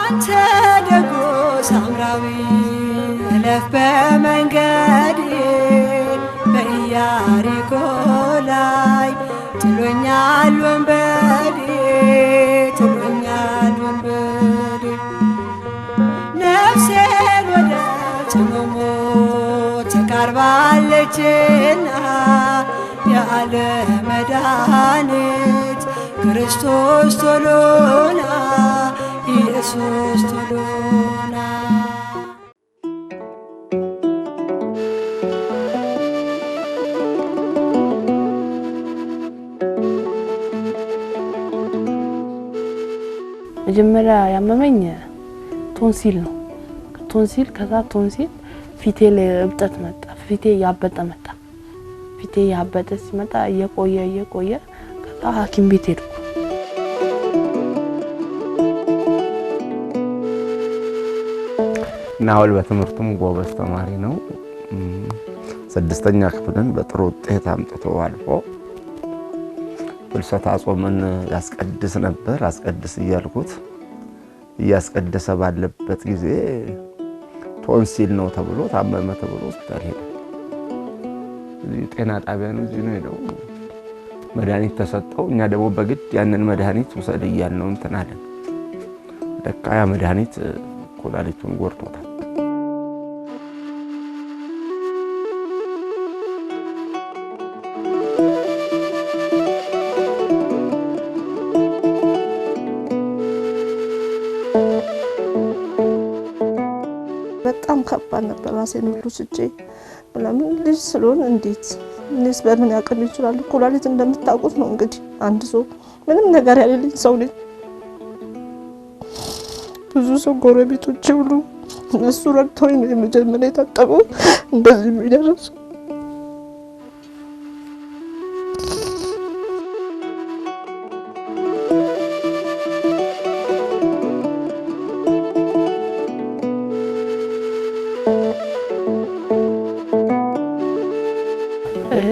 አንተ ደጎ ሳምራዊ እለፍ በመንገዴ በኢያሪኮ ላይ ጥሎኛል ወንበዴ ነፍሴን ወደ ጽኑ ሞት ተቃርባለችና ያለ መድኃኒት ክርስቶስ ቶሎና ኢየሱስ ቶሎና መጀመሪያ ያመመኝ ቶንሲል ነው። ቶንሲል ከዛ ቶንሲል ፊቴ ላይ እብጠት መጣ። ፊቴ ያበጠ መጣ። ፊቴ ያበጠ ሲመጣ እየቆየ ከዛ ሐኪም ቤት ሄድኩ። ናውል በትምህርቱም ጎበዝ ተማሪ ነው። ስድስተኛ ክፍልን በጥሩ ውጤት አምጥቶ አልፎ ፍልሰታ ጾምን ያስቀድስ ነበር። አስቀድስ እያልኩት እያስቀደሰ ባለበት ጊዜ ቶንሲል ነው ተብሎ ታመመ ተብሎ ሆስፒታል ሄደ። ጤና ጣቢያ ነው እዚህ ነው ሄደው መድኃኒት ተሰጠው። እኛ ደግሞ በግድ ያንን መድኃኒት ወሰድ እያልነው እንትን አለን። ለካ ያ መድኃኒት ኩላሊቱን ጎርቶታል። በጣም ከባድ ነበር። ራሴን ሁሉ ስጬ ለምን ልጅ ስለሆነ እንዴት እኔስ በምን ያቀም ይችላል? ኩላሊት እንደምታውቁት ነው እንግዲህ አንድ ሰው ምንም ነገር ያለልኝ ሰው ነኝ። ብዙ ሰው ጎረቤቶቼ ሁሉ እነሱ ረድተውኝ ነው የመጀመሪያ የታጠበው እንደዚህ የሚደርስ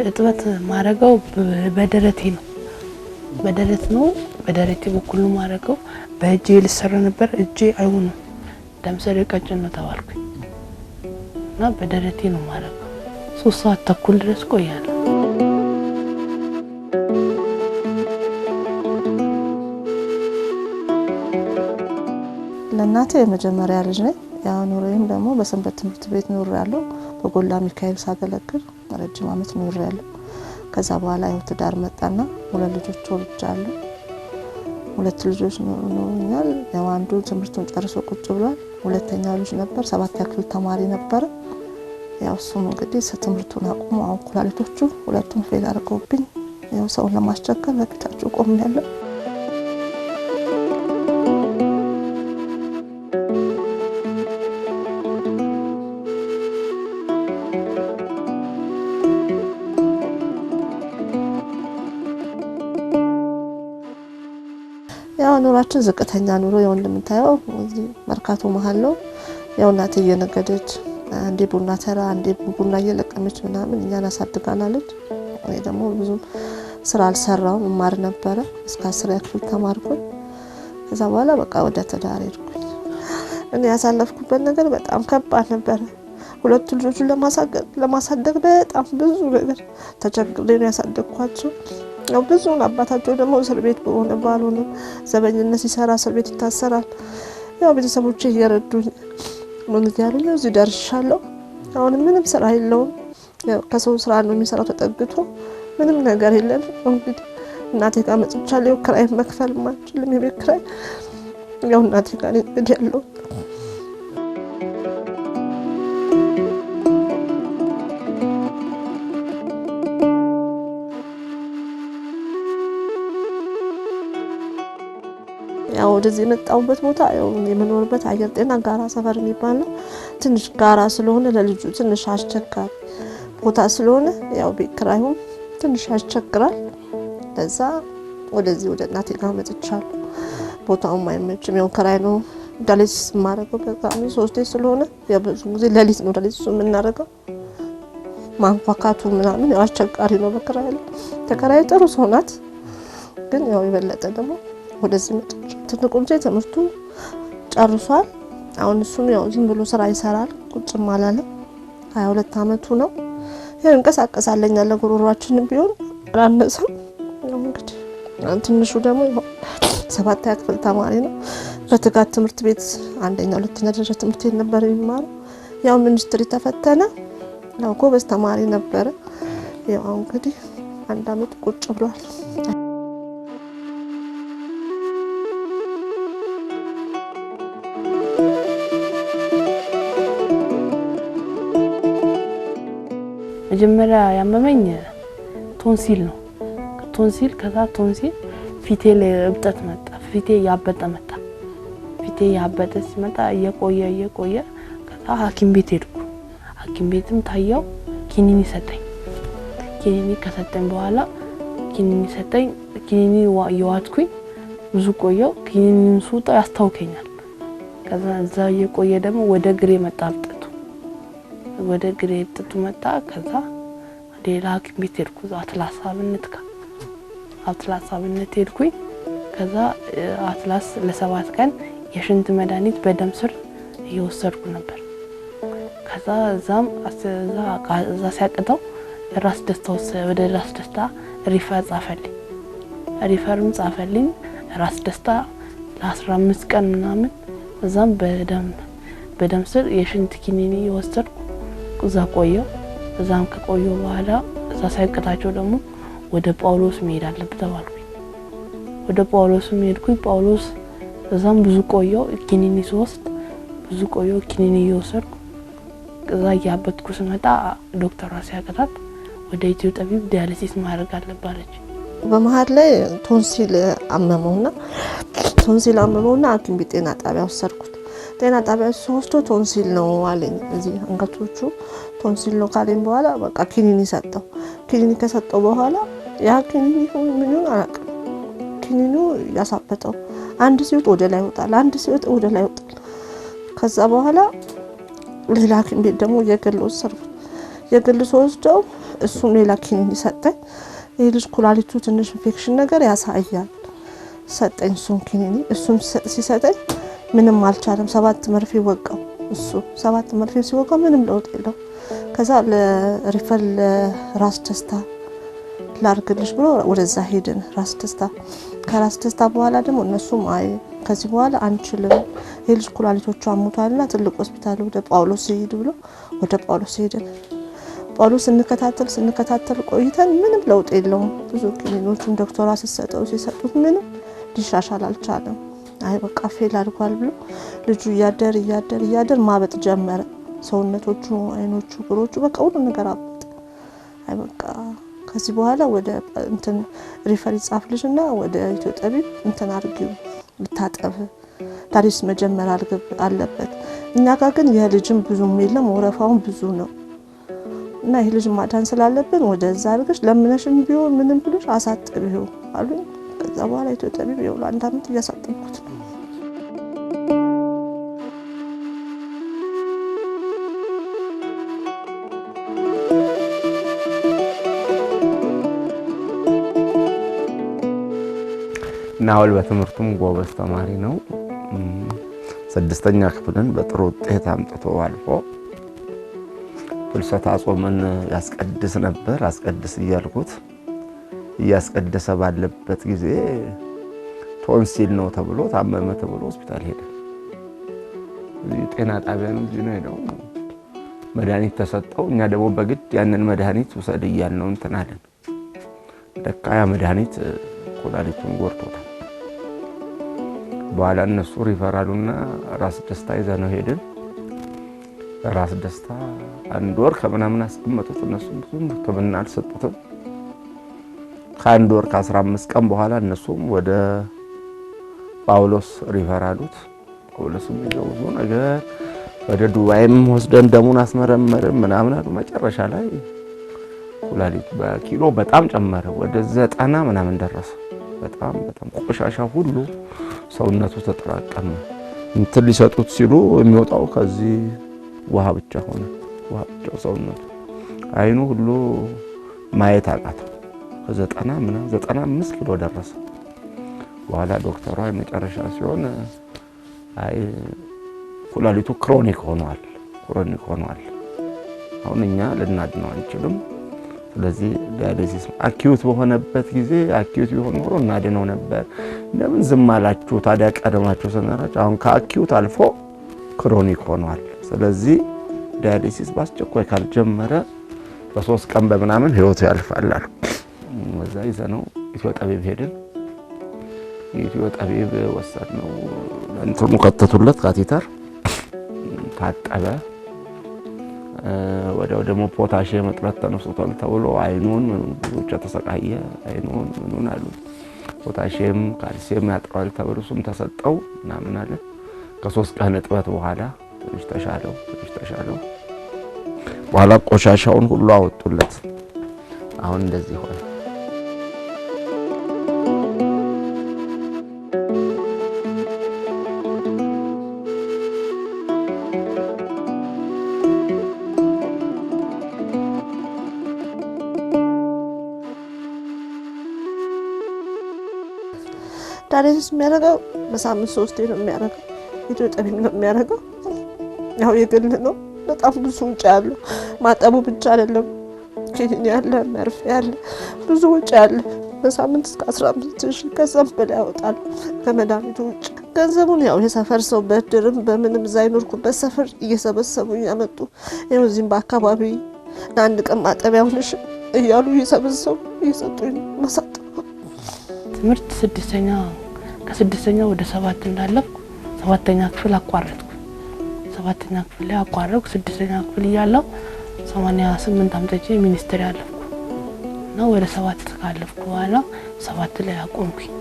እጥበት ማረጋው በደረቴ ነው። በደረቴ በኩል ነው ማረጋው። በእጄ ልሰራ ነበር። እጄ አይሆንም ደምሰሬ ቀጭን ነው ተባልኩኝ እና በደረቴ ነው ማረጋው። 3 ሰዓት ተኩል ድረስ ቆያለሁ። ለእናቴ የመጀመሪያ ልጅ ነኝ። ያው ኑሮዬም ደግሞ በሰንበት ትምህርት ቤት ኖሬያለሁ። በጎላ ሚካኤል ሳገለግል ረጅም ዓመት ኖሬያለሁ። ከዛ በኋላ ያው ትዳር መጣና 2 ልጆች ወልጃለሁ። 2 ልጆች ኖሮኛል። ያው አንዱ ትምህርቱን ጨርሶ ቁጭ ብሏል። ሁለተኛው ልጅ ነበር 7ኛ ክፍል ተማሪ ነበር። ያው እሱም እንግዲህ ትምህርቱን አቁሞ አሁን ኩላሊቶቹ ሁለቱም ፌል አድርገውብኝ ያው ሰውን ለማስቸገር በፊታቸው ቆሜያለሁ። ያው ኑራችን ዝቅተኛ ኑሮ እንደምታየው እዚህ መርካቶ መሃል ነው። ያው እናቴ እየነገደች አንዴ ቡና ተራ አንዴ ቡና እየለቀመች ምናምን እኛን አሳድጋናለች። እኔ ደግሞ ብዙ ስራ አልሰራውም እማር ነበር እስከ 10ኛ ክፍል ተማርኩኝ። ከዛ በኋላ በቃ ወደ ትዳር ሄድኩኝ። እኔ ያሳለፍኩበት ነገር በጣም ከባድ ነበር። 2 ልጆችን ለማሳደግ በጣም ብዙ ነገር ተቸግሬ ነው ያሳደግኳቸው። ያው ብዙ አባታቸው ደግሞ እስር ቤት ባልሆነ ዘበኝነት ሲሰራ እስር ቤት ይታሰራል። ያው ቤተሰቦቼ እየረዱኝ ምን ያሉኝ እዚህ ደርሻለሁ። አሁን ምንም ስራ የለውም። ያው ከሰው ስራ ነው የሚሰራው ተጠግቶ ምንም ነገር የለም። እንግዲህ እናቴ ጋር መጥቻለሁ። ክራይ መክፈል ማችልም የቤት ክራይ ያው እናቴ ጋር እንግዲህ ያለው ያው ወደዚህ የመጣሁበት ቦታ ያው የምኖርበት አየር ጤና ጋራ ሰፈር የሚባል ነው። ትንሽ ጋራ ስለሆነ ለልጁ ትንሽ አስቸጋሪ ቦታ ስለሆነ ያው ቤት ኪራዩም ትንሽ ያስቸግራል። ለዛ ወደዚህ ወደ እናቴ ጋር መጥቻለሁ። ቦታውም አይመችም። ያው ኪራይ ነው ዳሌስ ማረገው በጣም 3 ስለሆነ ያው ብዙ ጊዜ ለሊት ነው ዳሌስ የምናረገው። ማንኳካቱ ምናምን ያው አስቸጋሪ ነው በኪራይ ላይ። ተከራይ ጥሩ ሰው ናት፣ ግን ያው የበለጠ ደግሞ ወደዚህ መጥቻለሁ። ትንቁ ልጅ ትምህርቱ ጨርሷል። አሁን እሱም ያው ዝም ብሎ ስራ ይሰራል፣ ቁጭም አላለም። 22 አመቱ ነው። ያው እንቀሳቀሳለኛ ለጉሮሯችን ቢሆን አላነሰም። ያው እንግዲህ ትንሹ ደግሞ 7ኛ ክፍል ተማሪ ነው። በትጋት ትምህርት ቤት 1ኛ 2ኛ ደረጃ ትምህርት ቤት ነበር የሚማረው። ያው ሚኒስትሪ ተፈተነ። ያው ጎበዝ ተማሪ ነበረ። ያው እንግዲህ 1 አመት ቁጭ ብሏል። መጀመሪያ ያመመኝ ቶንሲል ነው። ቶንሲል ከዛ ቶንሲል ፊቴ ላይ እብጠት መጣ። ፊቴ ያበጠ መጣ። ፊቴ ያበጠ ሲመጣ እየቆየ ከዛ ሐኪም ቤት ሄድኩ። ሐኪም ቤትም ታየው፣ ኪኒኒ ሰጠኝ። ኪኒኒ ከሰጠኝ በኋላ ኪኒኒ የዋጥኩኝ ብዙ ቆየው። ኪኒኒን ሱጣ ያስታውከኛል። ከዛ እዛ እየቆየ ደግሞ ወደ ግሬ መጣ እብጠቱ። ወደ ግሬ እብጠቱ መጣ። ከዛ ሌላ ሐኪም ቤት ሄድኩ። አትላስ አብነት ሄድኩኝ። ከዛ አትላስ ለ7 ቀን የሽንት መድኃኒት በደም ስር እየወሰድኩ ነበር። ከዛ እዛ ሲያቅተው ወደ ራስ ደስታ ሪፈር ጻፈልኝ። ራስ ደስታ ለ15 ቀን ምናምን እዛም በደም ስር የሽንት ኪኒኒ እየወሰድኩ እዛ ቆየው። እዛም ከቆየው በኋላ እዛ ሳይቀጣቸው ደግሞ ወደ ጳውሎስ መሄድ አለበት ተባልኩኝ። ወደ ጳውሎስ ሄድኩኝ። ጳውሎስ እዛም ብዙ ቆየው። ኪኒኒ ስወስድ ብዙ ቆየው። ኪኒኒ እየወሰድኩ እዛ ያበጥኩ ስመጣ ዶክተሯ ሲያቀጣት ወደ ኢትዮ ጠቢብ ዲያሊሲስ ማድረግ አለባለች። በመሃል ላይ ቶንሲል አመመውና ሐኪም ቤት ጤና ጣቢያ ወሰድኩት። ጤና ጣቢያ ወስዶ ቶንሲል ነው አለኝ። እዚህ አንገቶቹ ቶንሲል ነው ካለኝ በኋላ በቃ ኪኒኒ ሰጠው። ኪኒኒ ከሰጠው በኋላ ያ ኪኒኒ ምን ይሁን አላውቅም፣ ኪኒኒው ያሳበጠው አንድ ሲወጥ ወደ ላይ ይወጣል፣ አንድ ሲወጥ ወደ ላይ ይወጣል። ከዛ በኋላ ሌላ ሐኪም ቤት ደግሞ የግል ወሰድኩት። የግል ወስደው እሱም ሌላ ኪኒኒ ሰጠኝ። ይህ ልጅ ኩላሊቱ ትንሽ ኢንፌክሽን ነገር ያሳያል ሰጠኝ። እሱም ኪኒኒ ሲሰጠኝ ምንም አልቻለም። 7 መርፌ ወጋው። እሱ 7 መርፌ ሲወጋው ምንም ለውጥ የለው። ከዛ ለሪፈር ለራስ ደስታ ላርግልሽ ብሎ ወደዛ ሄድን ራስ ደስታ። ከራስ ደስታ በኋላ ደግሞ እነሱም አይ ከዚህ በኋላ አንችልም፣ የልጅ ኩላሊቶቹ አሙታልና ትልቅ ሆስፒታል ወደ ጳውሎስ ሄድ ብሎ ወደ ጳውሎስ ሄድን። ጳውሎስ ስንከታተል ቆይተን ምንም ለውጥ የለውም። ብዙ ክሊኒኮችን ዶክተሯ ሲሰጡት ምንም ሊሻሻል አልቻለም። አይ በቃ ፌል አድርጓል ብሎ ልጁ እያደር ማበጥ ጀመረ። ሰውነቶቹ፣ አይኖቹ፣ እግሮቹ በቃ ሁሉ ነገር አበጠ። አይ በቃ ከዚህ በኋላ ወደ ሪፈር ይጻፍልሽና ወደ ኢትዮ ጠቢብ አድርጊው ልታጠብ ዳሪስ መጀመር አለበት። እኛ ጋር ግን የልጅም ብዙም የለም፣ ወረፋውን ብዙ ነው እና ይሄ ልጅ ማዳን ስላለብን ወደዛ አድርገሽ ለምነሽም ቢሆን ምንም ብለሽ አሳጥቢው አሉኝ። ከዛ በኋላ ኢትዮ ጠቢብ ይኸው ለ1 አመት እያሳጠብኩት ነው። ናውል በትምህርቱም ጎበዝ ተማሪ ነው። 6ኛ ክፍልን በጥሩ ውጤት አምጥቶ አልፎ ፍልሰታ ጾምን ያስቀድስ ነበር። አስቀድስ እያልኩት እያስቀደሰ ባለበት ጊዜ ቶንሲል ነው ተብሎ ታመመ ተብሎ ሆስፒታል ሄደ። ጤና ጣቢያ ነው እዚህ ነው ሄደው መድኃኒት ተሰጠው። እኛ ደግሞ በግድ ያንን መድኃኒት ውሰድ እያልነው አለን። ለካ ያ መድኃኒት ኩላሊቱን ጎድቶታል። በኋላ እነሱ ሪፈራሉና ራስ ደስታ ይዘነው ሄድን። ራስ ደስታ 1 ወር ከምናምን አስቀመጡት። እነሱ ብዙም ሕክምና አልሰጡትም። ከ1 ወር ከ15 ቀን በኋላ እነሱም ወደ ጳውሎስ ሪፈራሉት። ጳውሎስም ብዙ ነገር ወደ ዱባይም ወስደን ደሙን አስመረመርን ምናምን አሉ። መጨረሻ ላይ ኩላሊት በኪሎ በጣም ጨመረ። ወደ 90 ምናምን ደረሰ። በጣም ቆሻሻ ሁሉ ሰውነቱ ተጠራቀመ። ሊሰጡት ሲሉ የሚወጣው ከዚህ ውሃ ብቻ ሆነ። ውሃ ብቻ ሰውነቱ አይኑ ሁሉ ማየት አቃተው። ከ90 ምናምን 95 ኪሎ ደረሰ። በኋላ ዶክተሯ የመጨረሻ ሲሆን አይ ኩላሊቱ ክሮኒክ ሆኗል አሁን እኛ ልናድነው አንችልም ስለዚህ ዳያሊሲስ አኪዩት በሆነበት ጊዜ አኪዩት ቢሆን ኖሮ እናድነው ነበር ለምን ዝም አላችሁ ታዲያ ቀደማችሁ ሰናራችሁ አሁን ከአኪዩት አልፎ ክሮኒክ ሆኗል ስለዚህ ዳያሊሲስ ባስቸኳይ ካልጀመረ በ3 ቀን በመናምን ህይወቱ ያልፋል አሉ ወዛ ይዘነው ኢትዮ ጠቢብ ሄድን ኢትዮ ጠቢብ ወሰድነው እንትኑ ከተቱለት ካቴተር ታጠበ ወዲያው ደግሞ ፖታሺየም እጥረት ተነስቷል ተብሎ አይኑን ብቻ ተሰቃየ አይኑን ምኑን አሉ ፖታሺየም ካልሲየም ያጥራል ተብሎ እሱም ተሰጠው ምናምን አለ ከ3 ቀን እጥበት በኋላ ትንሽ ተሻለው በኋላ ቆሻሻውን ሁሉ አወጡለት አሁን እንደዚህ ሆነ ዳያሊሲስ የሚያደርገው በሳምንት 3 ነው የሚያደርገው ኢትዮ ጠቢብ ነው የሚያደርገው ያው የግል ነው በጣም ብዙ ወጪ አለ ማጠቡ ብቻ አይደለም ኪኒን ያለ መርፌ ያለ ብዙ ወጪ አለ በሳምንት እስከ 15000 ከዛም በላይ ያወጣል ከመድኃኒቱ ውጭ ገንዘቡን ያው የሰፈር ሰው በድርም በምንም ዛይኖርኩበት ሰፈር እየሰበሰቡ ያመጡ እዚህም በአካባቢ ለአንድ ቀን ማጠቢያውንሽ እያሉ እየሰበሰቡ እየሰጡኝ ማሳጥ ትምህርት ከ6ኛ ወደ 7 እንዳለኩ 7ኛ ክፍል አቋረጥኩ 7ኛ ክፍል ላይ አቋረጥኩ 6ኛ ክፍል እያለሁ 88 አምጥቼ ሚኒስትሪ አለፍኩ ነው ወደ 7 ካለፍኩ በኋላ 7 ላይ አቆምኩኝ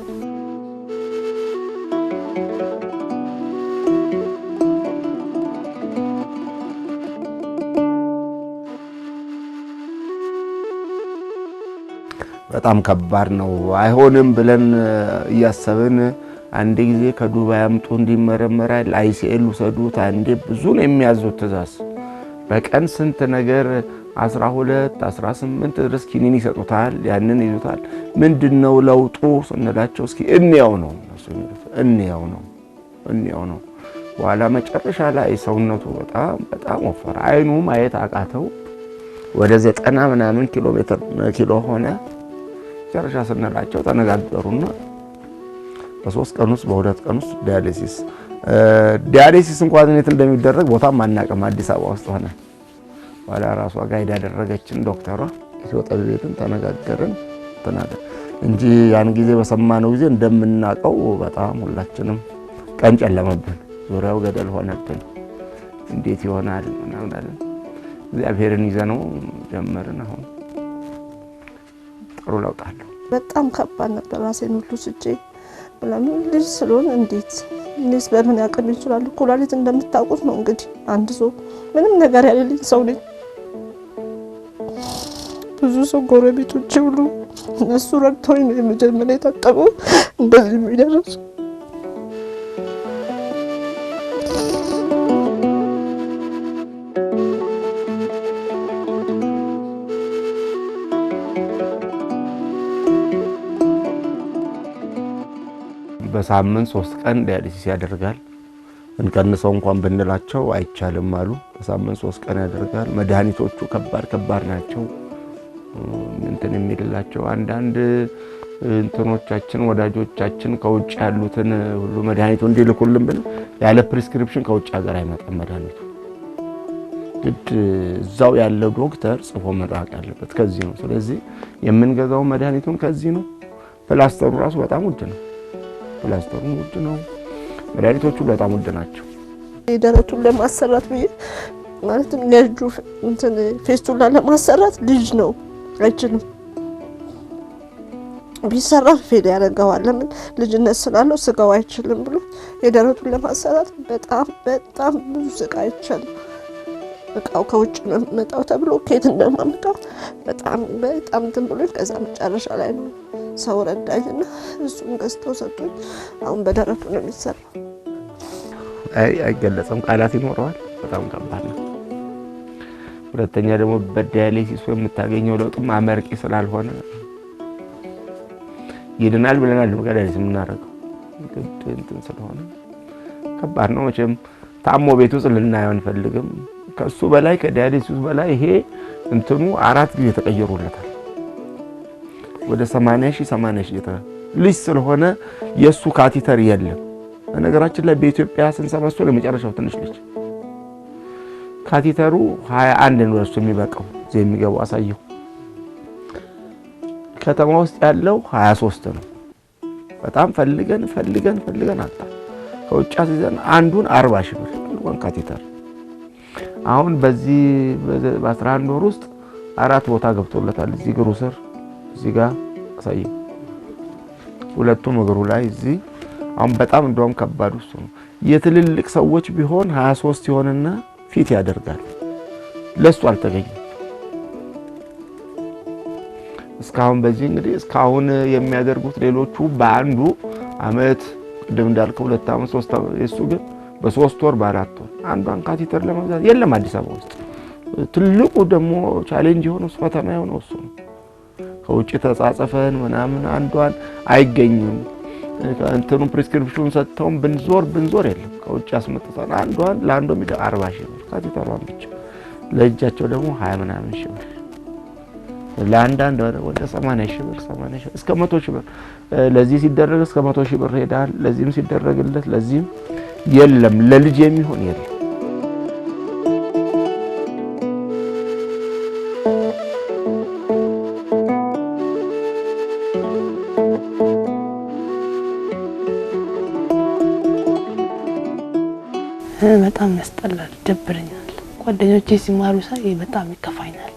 በጣም ከባድ ነው አይሆንም ብለን ያሰብን አንድ ጊዜ ከዱባይ አምጡ እንዲመረመራል አይሲኤል ወሰዱት አንዴ ብዙ ነው የሚያዙት ትዛዝ በቀን ስንት ነገር 12 18 ድረስ ኪኒን ይሰጡታል ያንን ይዙታል ምንድነው ለውጡ ስንላቸው እስኪ እንየው ነው በኋላ መጨረሻ ላይ ሰውነቱ በጣም ወፈረ አይኑ ማየት አቃተው ወደ 90 ምናምን ኪሎ ሆነ ጨረሻ ስንላቸው ተነጋገሩና በ3 ቀን ውስጥ በ2 ቀን ውስጥ ዳያሊሲስ እንኳን እንዴት እንደሚደረግ ቦታም አናቀም አዲስ አበባ ውስጥ ሆነ ወላ ራሷ ጋይድ ያደረገችን ዶክተሯ ኢትዮ ጠቢብን ተነጋገርን ተናገ እንጂ ያን ጊዜ በሰማነው ጊዜ እንደምናቀው በጣም ሁላችንም ቀን ጨለመብን ዙሪያው ገደል ሆነብን እንዴት ይሆናል ምናምን እግዚአብሔርን ይዘነው ጀመርን አሁን ጥሩ ለውጣለሁ በጣም ከባድ ነበር ራሴን ሁሉ ስጬ ለምን ልጅ ስለሆነ እንዴት በምን ያቀም ይችላል ኩላሊት እንደምታውቁት ነው እንግዲህ አንድ ሰው ምንም ነገር ያለልኝ ሰው ነኝ ብዙ ሰው ጎረቤቶቼ ሁሉ እነሱ ረድተውኝ ነው የመጀመሪያ የታጠበው እንደዚህ የሚደርስ በሳምንት 3 ቀን ዳያሊሲስ ያደርጋል እንቀንሰው እንኳን ብንላቸው አይቻልም አሉ በሳምንት 3 ቀን ያደርጋል መድኃኒቶቹ ከባድ ናቸው እንትን የሚልላቸው አንዳንድ እንትኖቻችን ወዳጆቻችን ከውጭ ያሉትን ሁሉ መድኃኒቱ እንዲልኩልን ብን ያለ ፕሪስክሪፕሽን ከውጭ ሀገር አይመጣም መድኃኒቱ ግድ እዛው ያለው ዶክተር ጽፎ መጣቅ ያለበት ከዚህ ነው ስለዚህ የምንገዛው መድኃኒቱን ከዚህ ነው ፕላስተሩ ራሱ በጣም ውድ ነው መድኃኒቶቹ በጣም ውድ ናቸው ደረቱን ለማሰራት ማለት ለጁ እንትን ፌስቱላ ለማሰራት ልጅ ነው አይችልም ቢሰራ ፌል ያደርገዋል ለምን ልጅነት ስላለው ስጋው አይችልም ብሎ የደረቱን ለማሰራት በጣም ብዙ ስቃይ አይቻልም በቃው ከውጭ ነው መጣው ተብሎ ከየት እንደማመጣው በጣም ትምብሎ ከዛ መጨረሻ ላይ ነው ሰው ረዳኝና እሱም ገዝተው ሰጡኝ አሁን በደረቱ ነው የሚሰራው አይገለጽም ቃላት ይኖረዋል በጣም ከባድ ነው ሁለተኛ ደግሞ በዳያሊሲስ የምታገኘው ለውጥም አመርቂ ስላልሆነ ይድናል ብለናል ዳያሊሲስ የምናደርገው ግድ እንትን ስለሆነ ከባድ ነው መቼም ታሞ ቤት ውስጥ ልናየው አንፈልግም። ከሱ በላይ ከዲያሊሲስ በላይ ይሄ እንትኑ 4 ጊዜ ተቀየሮለታል። ወደ 80,000 ልጅ ስለሆነ የሱ ካቲተር የለም። በነገራችን ላይ በኢትዮጵያ ስንሰማው ለመጨረሻው ትንሽ ልጅ ካቲተሩ 21 ነው እሱ የሚበቃው እዚህ የሚገባው አሳየው። ከተማ ውስጥ ያለው 23 ነው። በጣም ፈልገን አጣ። ከውጭ አስይዘን አንዱን 40,000 ብር እንኳን ካቲተር። አሁን በዚህ በ11 ወር ውስጥ 4 ቦታ ገብቶለታል። እዚህ እግሩ ስር እዚህ ጋር አሳየው፣ ሁለቱም እግሩ ላይ እዚህ። አሁን በጣም እንደውም ከባድ እሱ ነው። የትልልቅ ሰዎች ቢሆን 23 ይሆንና ፊት ያደርጋል። ለሱ አልተገኘም እስካሁን። በዚህ እንግዲህ እስካሁን የሚያደርጉት ሌሎቹ በአንዱ አመት ቅድም እንዳልከው 2 አመት 3 አመት፣ እሱ ግን በ3 ወር በ4 ወር አንዷን ካቲተር ለመግዛት የለም አዲስ አበባ ውስጥ። ትልቁ ደግሞ ቻሌንጅ የሆነው ፈተና የሆነው እሱ ነው። ከውጭ ተጻጽፈን ምናምን አንዷን አይገኝም። እንትኑ ፕሪስክሪፕሽን ሰጥተው ብንዞር የለም። ከውጭ አስመጥተን አንዷን ለአንዱ ሚደ 40,000 ብር ካቲተሯን ብቻ፣ ለእጃቸው ደግሞ 20 ምናምን ሺህ ብር፣ ለአንዳንድ ወደ 80,000 ብር እስከ 100,000 ብር። ለዚህ ሲደረግ እስከ 100,000 ብር ሄዳል። ለዚህም ሲደረግለት ለዚህም የለም፣ ለልጅ የሚሆን የለም። በጣም ያስጠላል፣ ደብረኛል። ጓደኞቼ ሲማሩ ሳይ በጣም ይከፋኛል።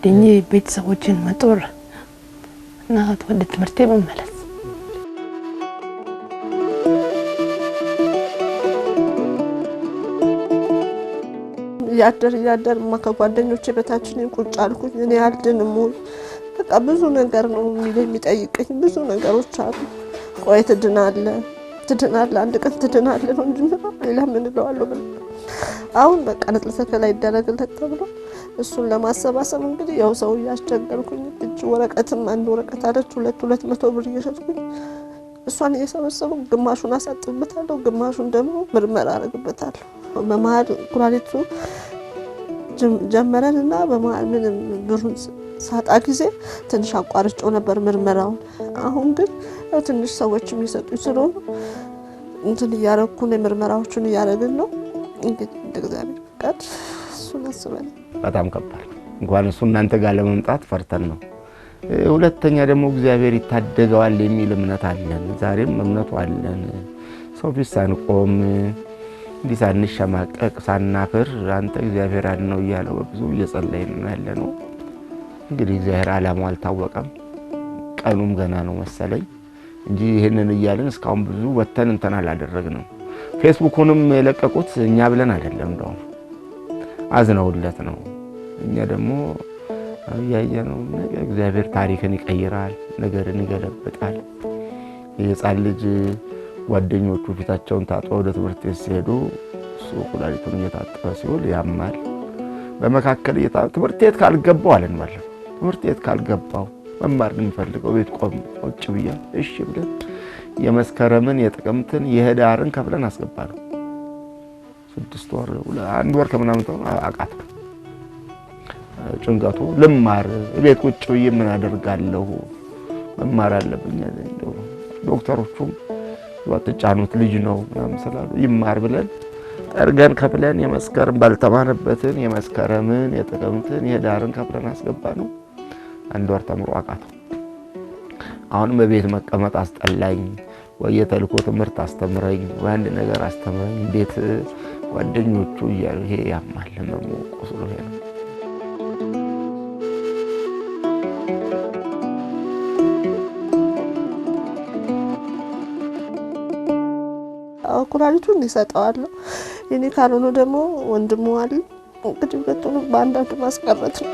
ደኝ ቤተሰቦችን መጦር እና ወደ ትምህርቴ መመለስ ያደር ከጓደኞቼ በታችን ቁጭ አልኩኝ። እኔ አልድንም ወይ በቃ ብዙ ነገር ነው የሚጠይቀኝ፣ ብዙ ነገሮች አሉ። ቆይ ትድናለህ አንድ ቀን ትድናለህ ነው እንጂ ሌላ ምን እለዋለሁ። አሁን በቃ ለተሰከ ላይ ይደረግለት ተብሎ እሱን ለማሰባሰብ እንግዲህ ያው ሰው ያስቸገርኩኝ። እጅ ወረቀትም አንድ ወረቀት አለች 200 ብር እየሸጥኩኝ እሷን እየሰበሰቡ ግማሹን አሳጥብበታለሁ፣ ግማሹን ደግሞ ምርመራ አደርግበታለሁ። በመሃል ኩላሊቱ ጀመረንና በመሃል ምንም ብሩን ሳጣ ጊዜ ትንሽ አቋርጬው ነበር ምርመራውን። አሁን ግን ያው ትንሽ ሰዎችም ይሰጡኝ ስለሆነ እንትን እያረኩ ነው፣ ምርመራዎቹን እያደረግን ነው። እንግዲህ እግዚአብሔር ፈቃድ እሱን አስበን በጣም ከባድ እንኳን እሱ እናንተ ጋር ለመምጣት ፈርተን ነው። ሁለተኛ ደግሞ እግዚአብሔር ይታደገዋል የሚል እምነት አለን። ዛሬም እምነቱ አለን። ሰው ፊት ሳንቆም እንዲህ ሳንሸማቀቅ ሳናፍር አንተ እግዚአብሔር አድነው እያለው በብዙ እየጸለይን ነው ያለነው። እንግዲህ እግዚአብሔር ዓላማው አልታወቀም፣ ቀኑም ገና ነው መሰለኝ እንጂ ይሄንን እያልን እስካሁን ብዙ ወተን እንተና አላደረግንም። ፌስቡኩንም የለቀቁት እኛ ብለን አይደለም፣ እንደው አዝነውለት ነው። እኛ ደግሞ ያየነው ነገር እግዚአብሔር ታሪክን ይቀይራል፣ ነገርን ይገለብጣል። የሕፃን ልጅ ጓደኞቹ ፊታቸውን ታጥበው ወደ ትምህርት ቤት ሲሄዱ እሱ ኩላሊቱን እየታጠበ ሲውል ያማል። በመካከል ትምህርት ቤት ካልገባው አለን ማለት ትምህርት ቤት ካልገባው መማር የሚፈልገው ቤት ቁጭ ብያ እሺ ብለን የመስከረምን የጥቅምትን የህዳርን ከፍለን አስገባነው። 6 ወር 1 ወር ከምናምን አቃት ጭንቀቱ። ልማር ቤት ቁጭ ብዬ ምን አደርጋለሁ መማር አለብኝ እንደው ዶክተሮቹም ወጥጫኑት ልጅ ነው ምናምን ስላሉ ይማር ብለን ጠርገን ከፍለን የመስከረም ባልተማረበትን የመስከረምን የጥቅምትን የህዳርን ከፍለን አስገባነው። 1 ወር ተምሮ አቃተው። አሁን በቤት መቀመጥ አስጠላኝ፣ ወይ የተልኮ ትምህርት አስተምረኝ፣ ወይ አንድ ነገር አስተምረኝ ቤት ጓደኞቹ እያሉ ይሄ ያማል ነው ቁስሉ ይሄ ነው። ኩላሊቱን ይሰጣዋል። የኔ ካልሆነ ደግሞ ወንድሙ አለ እንግዲህ ሁለቱንም በአንዳንድ ማስቀረት ነው።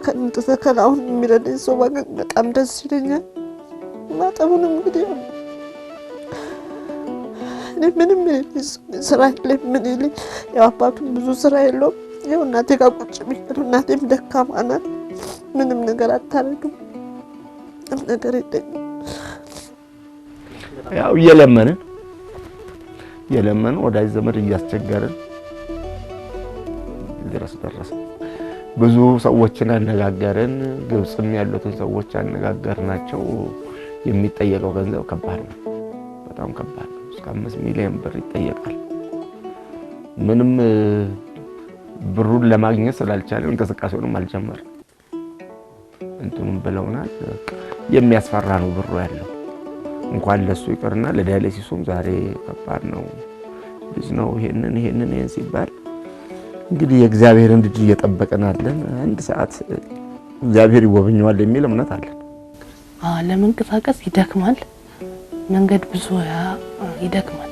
ተከል አሁን የሚረዳኝ ሰው ባገኝ በጣም ደስ ይለኛል። ማጠቡንም እንግዲህ ምንም ስራ የለም ምን ይልኝ ያው አባቱም ብዙ ስራ የለውም። ያው እናቴ ጋር ቁጭ ብዬ እናቴም ደካማ ናት፣ ምንም ነገር አታረግም፣ ነገር የለኝም። ያው እየለመንን ወዳጅ ዘመድ እያስቸገርን ድረስ ደረሰ። ብዙ ሰዎችን አነጋገርን፣ ግብጽም ያሉትን ሰዎች አነጋገርናቸው። የሚጠየቀው ገንዘብ ከባድ ነው፣ በጣም ከባድ ነው። እስከ 5 ሚሊዮን ብር ይጠየቃል። ምንም ብሩን ለማግኘት ስላልቻለን እንቅስቃሴውንም አልጀመርንም። እንትኑም ብለውናል። የሚያስፈራ ነው ብሩ ያለው። እንኳን ለሱ ይቀርና ለዳያሊሲሱም ዛሬ ከባድ ነው። ልጅ ነው ይሄንን ሲባል እንግዲህ የእግዚአብሔርን ልጅ እየጠበቀን አለን። አንድ ሰዓት እግዚአብሔር ይጎበኘዋል የሚል እምነት አለን። ለመንቀሳቀስ ይደክማል፣ መንገድ ብዙ ይደክማል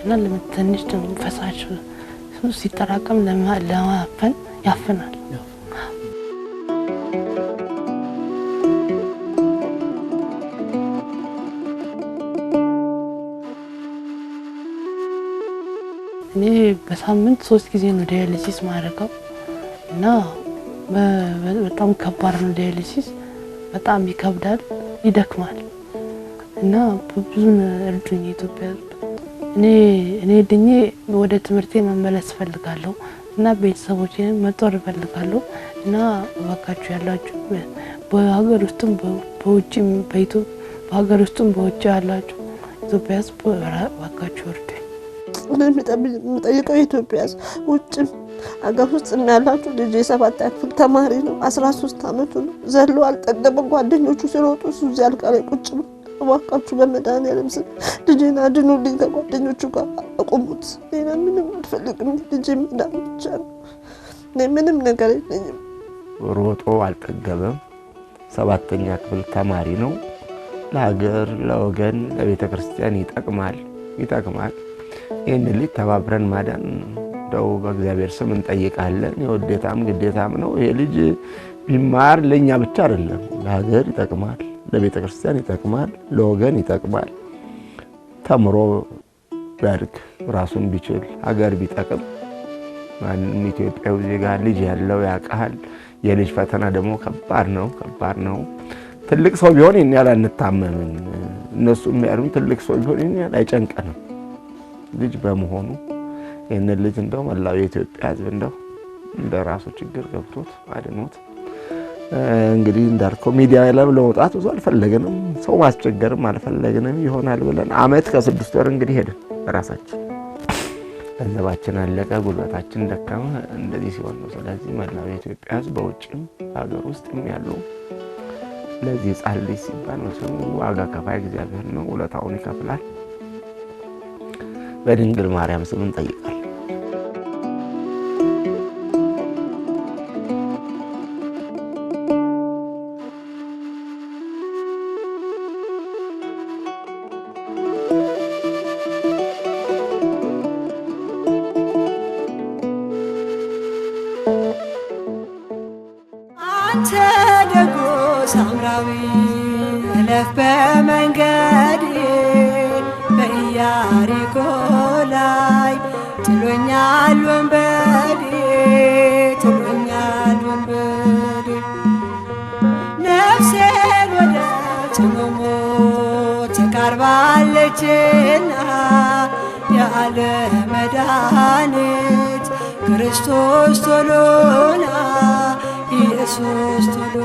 እና ለምትንሽ ፈሳሽ ሲጠራቀም ለማፈን ያፈናል። እኔ በሳምንት 3 ጊዜ ነው ዳያሊሲስ ማድረገው እና በጣም ከባድ ነው ዳያሊሲስ። በጣም ይከብዳል፣ ይደክማል እና ብዙ እርዱኝ ኢትዮጵያ። እኔ ድኜ ወደ ትምህርቴ መመለስ ፈልጋለሁ እና ቤተሰቦቼን መጦር ፈልጋለሁ እና እባካችሁ ያላችሁ በሀገር ውስጥም በውጭም በሀገር ውስጥም በውጭ ያላችሁ ኢትዮጵያ ሕዝብ እባካችሁ እርዱኝ። የምጠይቀው የኢትዮጵያ ሕዝብ ውጭም አገር ውስጥ ያላችሁ ልጄ 7ኛ ክፍል ተማሪ ነው፣ 13 ዓመቱ ነው። ዘሎ አልጠገበም። ጓደኞቹ ሲሮጡ እሱ እዚህ አልጋ ላይ ቁጭ ብሎ እባካችሁ በመድኃኒዓለም ስም ልጄን አድኑልኝ፣ ከጓደኞቹ ጋር አቁሙት። ሌላ ምንም አልፈልግም፣ ልጄ መዳን ብቻ ነው። እኔ ምንም ነገር የለኝም። ሮጦ አልጠገበም። 7ኛ ክፍል ተማሪ ነው። ለሀገር ለወገን ለቤተ ክርስቲያን ይጠቅማል። ይህን ልጅ ተባብረን ማዳን እንደው በእግዚአብሔር ስም እንጠይቃለን። የውዴታም ግዴታም ነው። ይሄ ልጅ ቢማር ለኛ ብቻ አይደለም፣ ለሀገር ይጠቅማል፣ ለቤተ ክርስቲያን ይጠቅማል፣ ለወገን ይጠቅማል። ተምሮ ቢያድግ ራሱን ቢችል ሀገር ቢጠቅም ማንም ኢትዮጵያዊ ዜጋ ልጅ ያለው ያውቃል። የልጅ ፈተና ደግሞ ከባድ ነው። ትልቅ ሰው ቢሆን ይሄን ያህል አንታመምን። እነሱ የሚያድሩ ትልቅ ሰው ቢሆን ይሄን ያህል አይጨንቀንም። ልጅ በመሆኑ ይሄን ልጅ እንደው መላው የኢትዮጵያ ሕዝብ እንደው እንደራሱ ችግር ገብቶት አድኖት እንግዲህ እንዳልከው ሚዲያ ላይ ለመውጣት ብዙ አልፈለግንም፣ ሰው ማስቸገርም አልፈለግንም። ይሆናል ብለን አመት ከ6 ወር እንግዲህ ሄድን። ራሳችን ገንዘባችን አለቀ፣ ጉልበታችን ደከመ። እንደዚህ ሲሆን ነው። ስለዚህ መላው የኢትዮጵያ ሕዝብ በውጭም ሀገር ውስጥም ያሉ ለዚህ ጻልይ ሲባል ነው ዋጋ ከፋይ እግዚአብሔር ነው፣ ውለታውን ይከፍላል። በድንግል ማርያም ስም እንጠይቃለን። አንተ ደጎ ሳምራዊ እለፍ በመንገዴ በኢያሪኮ ላይ ጥሎኛል ወንበዴ ነፍሴን ወደ ጽሙሙ ተቃርባለችና ያለ መድኃኒት ክርስቶስ ቶሎና ኢየሱስ ቶሎ